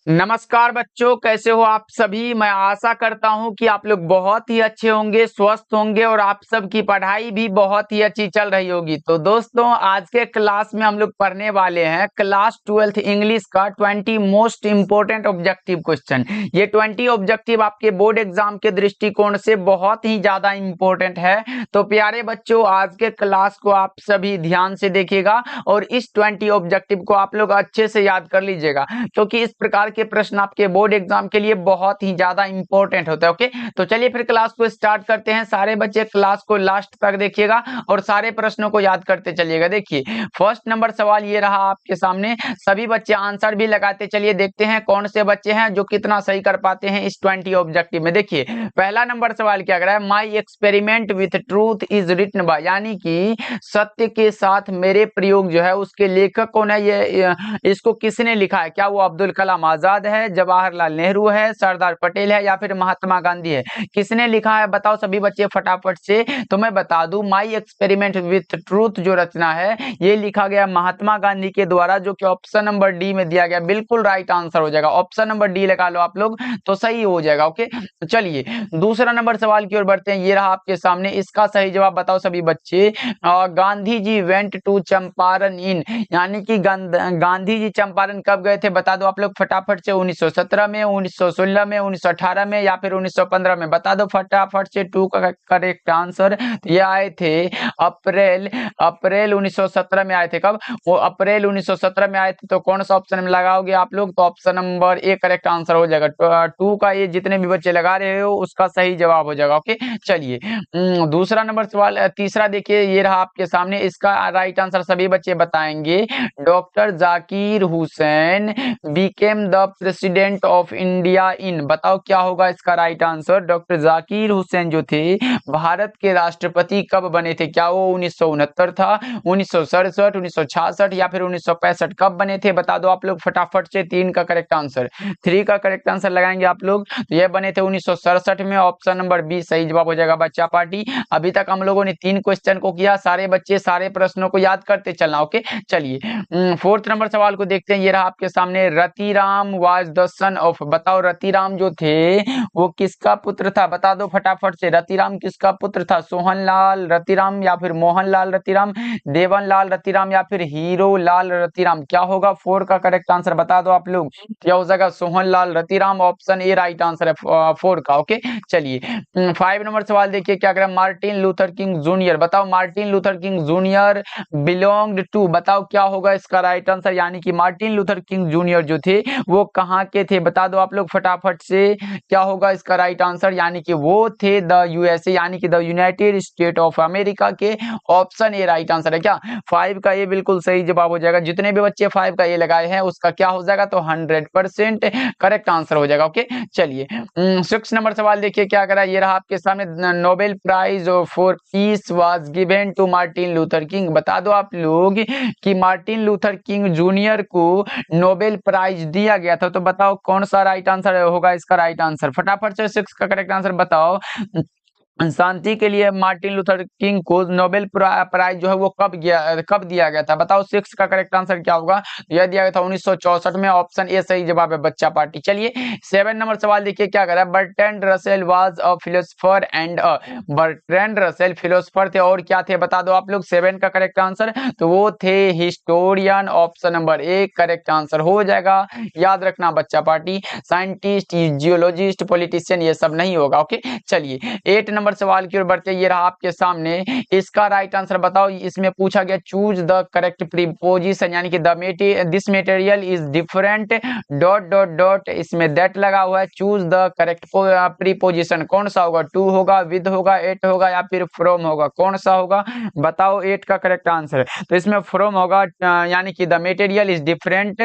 नमस्कार बच्चों, कैसे हो आप सभी। मैं आशा करता हूं कि आप लोग बहुत ही अच्छे होंगे, स्वस्थ होंगे और आप सबकी पढ़ाई भी बहुत ही अच्छी चल रही होगी। तो दोस्तों, आज के क्लास में हम लोग पढ़ने वाले हैं क्लास 12th इंग्लिश का 20 मोस्ट इंपोर्टेंट ऑब्जेक्टिव क्वेश्चन। ये 20 ऑब्जेक्टिव आपके बोर्ड एग्जाम के दृष्टिकोण से बहुत ही ज्यादा इंपॉर्टेंट है। तो प्यारे बच्चों, आज के क्लास को आप सभी ध्यान से देखिएगा और इस 20 ऑब्जेक्टिव को आप लोग अच्छे से याद कर लीजिएगा, क्योंकि इस प्रकार के प्रश्न आपके बोर्ड एग्जाम के लिए बहुत ही ज्यादा इंपॉर्टेंट होता है। ओके, तो चलिए फिर क्लास को स्टार्ट करते हैं। सारे बच्चे क्लास को लास्ट तक देखिएगा और सारे प्रश्नों को याद करते चलिएगा। देखिए, फर्स्ट नंबर सवाल ये रहा आपके सामने। सभी बच्चे आंसर भी लगाते चलिए, देखते हैं कौन से बच्चे हैं जो कितना सही कर पाते हैं इस 20 ऑब्जेक्टिव में। देखिए, पहला नंबर सवाल क्या कर रहा है, my experiment with truth is written by, यानी कि सत्य के साथ मेरे प्रयोग जो है उसके लेखक कौन है, ये इसको किसने लिखा है। क्या वो अब्दुल कलाम आजाद है, जवाहरलाल नेहरू है, सरदार पटेल है या फिर महात्मा गांधी है। किसने लिखा है बताओ सभी बच्चे फटाफट से। तो मैं बता दूं, माई एक्सपेरिमेंट विथ ट्रूथ जो रचना है ये लिखा गया महात्मा गांधी के द्वारा, जो कि ऑप्शन नंबर डी में दिया गया। बिल्कुल राइट आंसर हो जाएगा, ऑप्शन नंबर डी लगा लो आप लोग तो सही हो जाएगा। ओके, चलिए दूसरा नंबर सवाल की ओर बढ़ते हैं। ये रहा आपके सामने, इसका सही जवाब बताओ सभी बच्चे। गांधी जी वेंट टू चंपारण इन, यानी कि गांधी जी चंपारण कब गए थे बता दो आप लोग फटाफट से। 1917 में, 1916 में, 1918 में या फिर 1915 में। बता दो फटाफट से। टू का करेक्ट आंसर। ये आए थे अप्रैल अप्रैल 1917 में आए थे। कब? वो अप्रैल 1917 में आए थे। तो कौन सा ऑप्शन में लगाओगे आप लोग? तो option number A correct answer हो जाएगा। टू का ये जितने भी बच्चे लगा रहे हो उसका सही जवाब हो जाएगा। ओके, चलिए दूसरा नंबर सवाल, तीसरा देखिए ये रहा आपके सामने। इसका राइट आंसर सभी बच्चे बताएंगे। Doctor Zakir Hussain became the president of India in, बताओ क्या होगा इसका right answer. Doctor Zakir Hussain जो थे भारत के राष्ट्रपति कब बने थे? क्या वो 1969 था, 1967, 1966 या फिर 1965? कब बने थे बता दो आप लोग फटाफट से। तीन का करेक्ट आंसर, थ्री का करेक्ट आंसर लगाएंगे आप लोग। तो ये बने थे 1967 में, ऑप्शन नंबर बी सही जवाब हो जाएगा बच्चा पार्टी। अभी तक हम लोगों ने 3 क्वेश्चन को किया। सारे बच्चे सारे प्रश्नों को याद करते चलना। ओके, चलिए फोर्थ नंबर सवाल को देखते हैं। ये रहा आपके सामने, Ratiram was the son of, बताओ रतिराम जो थे वो किसका पुत्र था? बता दो फटाफट से। रतिराम किसका पुत्र था? सोहनलाल रतिराम या फिर मोहनलाल रतिराम, देवनलाल रतिराम या फिर हीरो लाल रतिराम? क्या होगा? 4 का करेक्ट आंसर बता दो आप लोग। क्या हो जाएगा? Sohanlal Ratiram, option A right answer है 4 का। ओके, चलिए 5 नंबर सवाल देखिए क्या करें। मार्टिन लूथर किंग जूनियर, बताओ Martin Luther King Junior belonged to, बताओ क्या होगा इसका राइट आंसर। यानी कि मार्टिन लूथर किंग जूनियर जो थे वो कहाँ के थे बता दो आप लोग फटाफट से। क्या होगा इसका राइट आंसर? यानी कि वो थे द यूएसए, यानी कि the United state of America के। ऑप्शन ए राइट आंसर है। क्या 5 का ये बिल्कुल सही जवाब हो जाएगा। जितने भी बच्चे 5 का ये लगाए हैं उसका क्या हो जाएगा? तो 100% करेक्ट आंसर हो जाएगा। ओके, चलिए 6 नंबर सवाल देखिए क्या करा। ये रहा आपके सामने, Nobel prize for peace was given to Martin Luther King, बता दो आप लोग कि मार्टिन लूथर किंग जूनियर को नोबेल प्राइज दिया गया था। तो बताओ कौन सा राइट आंसर होगा इसका राइट आंसर फटाफट से। 6 का करेक्ट आंसर बताओ। शांति के लिए मार्टिन लूथर किंग को नोबेल प्राइज जो है वो कब दिया गया था? बताओ 6 का करेक्ट आंसर क्या होगा? यह दिया गया था 1964 में, ऑप्शन ए सही जवाब है बच्चा पार्टी। चलिए 7 नंबर सवाल देखिए क्या कर रहा है। Bertrand Russell was a philosopher and a, Bertrand Russell philosopher थे और क्या थे बता दो आप लोग। 7 का करेक्ट आंसर, तो वो थे historian, option number A correct answer हो जाएगा। याद रखना बच्चा पार्टी, साइंटिस्ट, जियोलॉजिस्ट, पॉलिटिशियन ये सब नहीं होगा। ओके, चलिए 8 नंबर सवाल की ओर बढ़ते। ये रहा आपके सामने, इसका राइट आंसर बताओ। इसमें पूछा गया चूज द करेक्ट प्रीपोजिशन, यानी कि this material is different dot dot dot, इसमें दैट लगा हुआ है। चूज द करेक्ट प्रीपोजिशन, कौन सा होगा? टू होगा, विद होगा, एट होगा या फिर फ्रॉम होगा? कौन सा होगा बताओ? 8 का करेक्ट आंसर, तो इसमें फ्रॉम होगा, यानी कि the material is different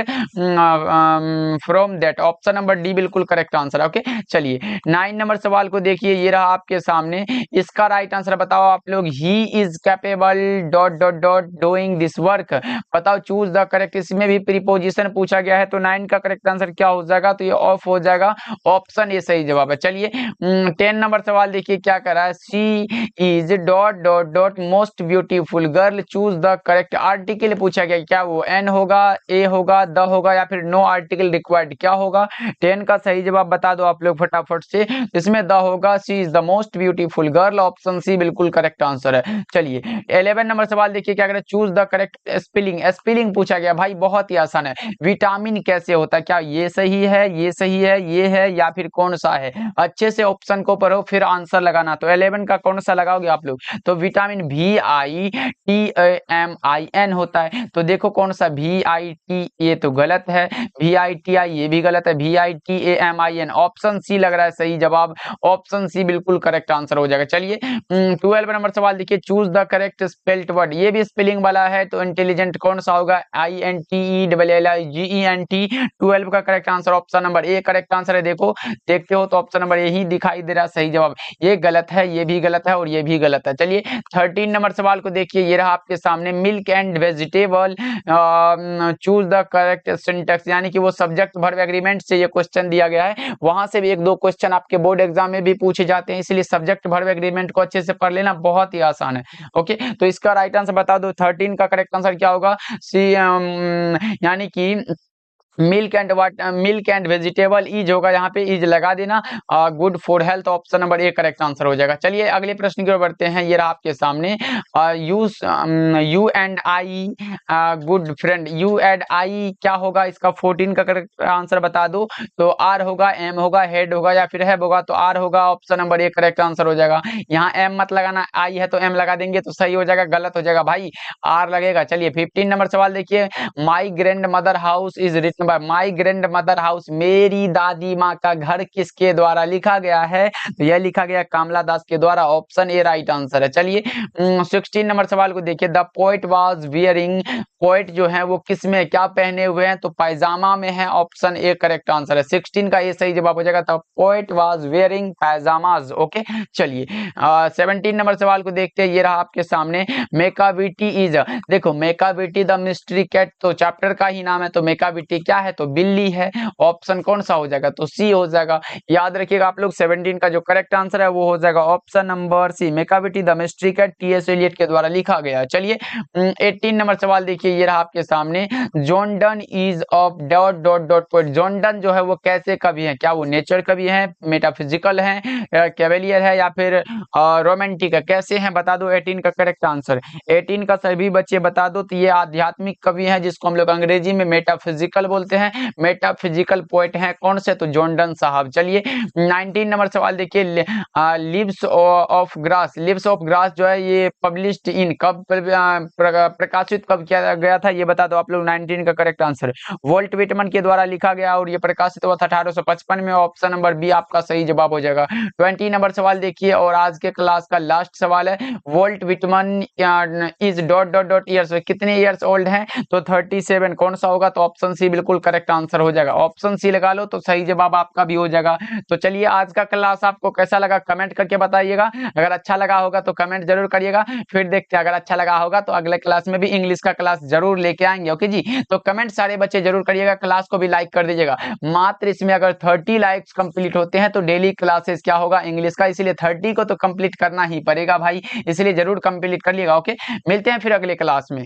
from that, option number D बिल्कुल करेक्ट आंसर। ओके, चलिए 9 नंबर सवाल को देखिए। ये रहा आपके सामने, सामने, इसका राइट आंसर बताओ आप लोग। He is capable dot dot dot doing this work. बताओ चूज द करेक्ट, इसमें भी प्रीपोजिशन पूछा गया है तो 9 का करेक्ट आंसर क्या हो जाएगा, तो ये ऑफ हो जाएगा, ऑप्शन ए सही जवाब है। चलिए 10 नंबर सवाल देखिए क्या कर रहा है। She is dot dot dot most beautiful girl, choose the correct article पूछा गया, क्या वो एन होगा, ए होगा, द होगा या फिर नो आर्टिकल रिक्वायर्ड, क्या होगा। 10 का सही जवाब बता दो आप लोग फटाफट से। इसमें द होगा, she is the most beautiful girl, option C बिल्कुल करेक्ट आंसर है। चलिए 11 नंबर सवाल देखिए क्या करें, choose the correct spelling. Spelling पूछा गया भाई, बहुत ही आसान है। विटामिन कैसे होता है, क्या ये सही है, ये सही है, ये है या फिर कौन सा है। अच्छे से ऑप्शन को पढ़ो फिर आंसर लगाना। तो 11 का कौन सा लगाओगे आप लोग, तो विटामिन VITAMIN होता है। तो देखो कौन सा VIT, ये तो गलत है, VITI ये भी गलत है, VITAMIN ऑप्शन सी लग रहा है सही जवाब, ऑप्शन सी बिल्कुल करेक्ट आंसर हो जाएगा। चलिए 12 नंबर सवाल देखिए, choose the correct spelled word, ये भी स्पेलिंग वाला है तो इंटेलिजेंट कौन सा होगा, INTELLIGENT। 12 का correct answer option number A correct answer है। देखो देखते हो तो ऑप्शन नंबर यही दिखाई दे रहा है सही जवाब, ये गलत है, ये भी गलत है और ये भी गलत है। चलिए 13 नंबर सवाल को देखिए, ये रहा आपके सामने, milk and vegetable, choose the correct syntax, यानी कि वो सब्जेक्ट वर्ब एग्रीमेंट से ये क्वेश्चन दिया गया है, वहां से भी एक दो क्वेश्चन आपके बोर्ड एग्जाम में भी पूछे जाते हैं, इसलिए सब्जेक्ट वर्ब एग्रीमेंट को अच्छे से पढ़ लेना, बहुत ही आसान है। ओके, तो इसका राइट आंसर बता दो। 13 का करेक्ट आंसर क्या होगा, सी यानी कि मिल्क एंड वेजिटेबल, इज होगा, यहाँ पे इज लगा देना, good for health, option number A correct answer हो जाएगा। चलिए अगले प्रश्न की ओर बढ़ते हैं, ये रहा आपके सामने, you and I good friend, you and I क्या होगा, इसका 14 का करेक्ट आंसर बता दो। तो आर होगा, एम होगा, हेड होगा या फिर हैव होगा, तो आर होगा, option number A correct answer हो जाएगा। यहाँ एम मत लगाना, आई है तो एम लगा देंगे तो सही हो जाएगा, गलत हो जाएगा भाई, आर लगेगा। चलिए 15 नंबर सवाल देखिए, my grandmother house is written by, my grandmother house, मेरी दादी माँ का घर किसके द्वारा लिखा गया है, तो यह लिखा गया कमला दास के द्वारा, ऑप्शन ए राइट आंसर है। चलिए 16 नंबर सवाल को देखिए, the poet was wearing, poet जो है वो किस में क्या पहने हुए हैं, तो पैजामा में है, ऑप्शन ए करेक्ट आंसर है। 16 का ये सही जवाब हो जाएगा, the poet was wearing pajamas. Okay, चलिए 17 नंबर सवाल को देखते हैं, ये रहा आपके सामने, मेकाविटी इज, देखो मेकाविटी द मिस्ट्री कैट, तो चैप्टर का ही नाम है, तो मेकाविटी क्या है, तो बिल्ली है, ऑप्शन कौन सा हो जाएगा, तो सी हो जाएगा। याद रखिएगा आप लोग 17 का जो करेक्ट आंसर है वो हो जाएगा option number C, Macavity the mystery cat T S Eliot के द्वारा लिखा गया। चलिए 18 नंबर सवाल देखिए, ये रहा आपके सामने, John Donne is of dot dot dot poet, John Donne जो है वो कैसे कवि है, क्या वो नेचर कवि है, मेटाफिजिकल है, कैवेलियर है या फिर रोमांटिक है, कैसे हैं बता दो। 18 का करेक्ट आंसर, 18 का सभी बच्चे बता दो, तो ये आध्यात्मिक कवि है जिसको हम लोग अंग्रेजी में मेटाफिजिकल बोलते हैं, मेटाफिजिकल पोएट हैं, कौन से, तो जॉन डन साहब। चलिए 19 नंबर सवाल देखिए, leaves of grass, leaves of grass जो है ये पब्लिश्ड इन, कब प्रकाशित कब किया गया था, ये बता दो आप लोग। 19 का करेक्ट आंसर वोल्ट विटमन के द्वारा लिखा गया और ये प्रकाशित हुआ था 1855 में, ऑप्शन नंबर बी आपका सही जवाब हो जाएगा। 20 नंबर सवाल देखिए और आज के क्लास का लास्ट सवाल है, volt Whitman is dot dot dot years, कितने ईयर्स ओल्ड हैं, तो 37, कौन सा होगा, तो ऑप्शन सी बिल्कुल करेक्ट आंसर हो जाएगा, ऑप्शन सी लगा लो तो सही जवाब आपका भी हो जाएगा। तो चलिए आज का क्लास आपको कैसा लगा कमेंट करके बताइएगा, अगर अच्छा लगा होगा तो कमेंट जरूर करिएगा, फिर देखते हैं अगर अच्छा लगा होगा तो अगले क्लास में भी इंग्लिश का क्लास जरूर लेके आएंगे। ओके जी, तो कमेंट सारे बच्चे जरूर करिएगा, क्लास को भी लाइक कर दीजिएगा। मात्र इसमें अगर 30 लाइक्स कंप्लीट होते हैं तो डेली क्लासेस क्या होगा इंग्लिश का, इसलिए 30 को तो कंप्लीट करना ही पड़ेगा भाई, इसलिए जरूर कंप्लीट कर लीजिएगा। ओके, मिलते हैं फिर अगले क्लास में।